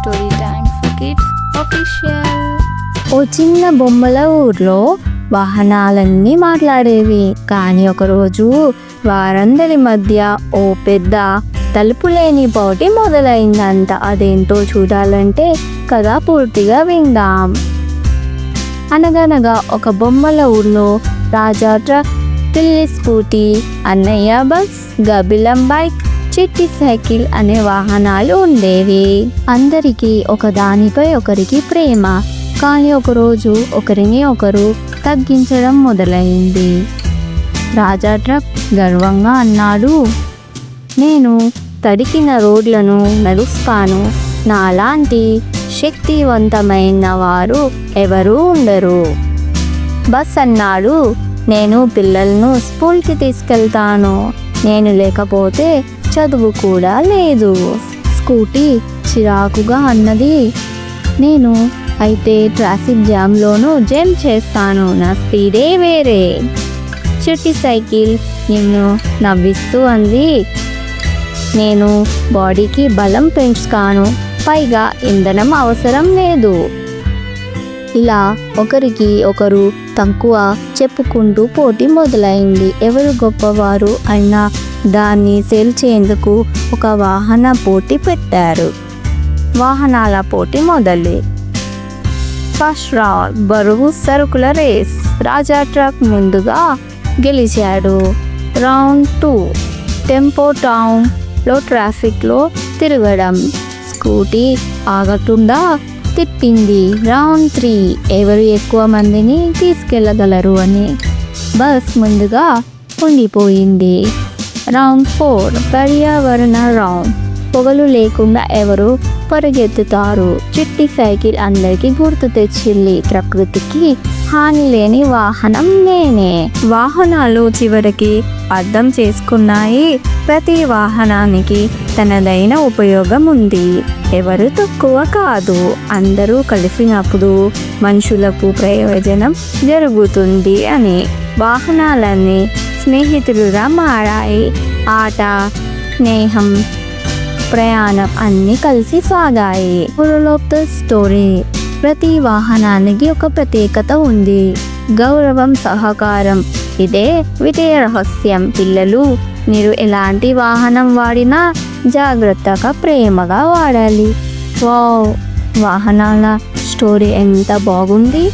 Story time for kids official. ఓ చిన్న బొమ్మల ఊర్లో వాహనాలన్నీ మాట్లాడేవి. కానీ ఒకరోజు వారందరి మధ్య ఓ పెద్ద తలుపు లేని పోటీ మొదలైందంట. అదేంటో చూడాలంటే కథ పూర్తిగా విందాం. అనగనగా ఒక బొమ్మల ఊర్లో రాజా ట్రక్, పిల్లి స్కూటీ, అన్నయ్య బస్, గబిలం బైక్, చిట్టి సైకిల్ అనే వాహనాలు ఉండేవి. అందరికీ ఒకదానిపై ఒకరికి ప్రేమ. కానీ ఒకరోజు ఒకరిని ఒకరు తగ్గించడం మొదలైంది. రాజా ట్రక్ గర్వంగా అన్నాడు, నేను తడికిన రోడ్లను నడుస్తాను. నాలాంటి శక్తివంతమైన వారు ఎవరూ ఉండరు. బస్ అన్నాడు, నేను పిల్లలను స్కూల్కి తీసుకెళ్తాను. నేను లేకపోతే చదువు కూడా లేదు. స్కూటీ చిరాకుగా అన్నది, నేను అయితే ట్రాఫిక్ జామ్లోనూ జంప్ చేస్తాను. నా స్పీడే వేరే. చిట్టి సైకిల్ నిన్ను నవ్విస్తూ అంది, నేను బాడీకి బలం పెంచుతాను. పైగా ఇంధనం అవసరం లేదు. ఇలా ఒకరికి ఒకరు తక్కువ చెప్పుకుంటూ పోటీ మొదలైంది. ఎవరు గొప్పవారు అయినా దాన్ని తేల్చేందుకు ఒక వాహన పోటీ పెట్టారు. వాహనాల పోటీ మొదలు. ఫస్ట్ రౌండ్ బరువు సరుకుల రేస్. రాజా ట్రక్ ముందుగా గెలిచాడు. రౌండ్ 2 టెంపో టౌన్లో ట్రాఫిక్లో తిరగడం. స్కూటీ ఆగకుండా తిప్పింది. రౌండ్ 3 ఎవరు ఎక్కువ మందిని తీసుకెళ్ళగలరు అని. బస్ ముందుగా ఉండిపోయింది. రౌండ్ 4 పర్యావరణ రౌండ్. పొగలు లేకుండా ఎవరు పరిగెత్తుతారు. చిట్టి సైకిల్ అందరికీ గుర్తు తెచ్చింది, ప్రకృతికి హాని లేని వాహనం నేనే. వాహనాలు చివరికి అర్థం చేసుకున్నాయి, ప్రతి వాహనానికి తనదైన ఉపయోగం ఉంది. ఎవరు తక్కువ కాదు. అందరూ కలిసినప్పుడు మనుషులకు ప్రయోజనం జరుగుతుంది అని. వాహనాలన్నీ స్నేహితులుగా మారాయి. ఆట, స్నేహం, ప్రయాణం అన్నీ కలిసి సాగాయి. మోరల్ ఆఫ్ ద స్టోరీ, ప్రతి వాహనానికి ఒక ప్రత్యేకత ఉంది. గౌరవం, సహకారం, ఇదే విజయ రహస్యం. పిల్లలు, మీరు ఎలాంటి వాహనం వాడినా జాగ్రత్తగా, ప్రేమగా వాడాలి. వావ్, వాహనాల స్టోరీ ఎంత బాగుంది.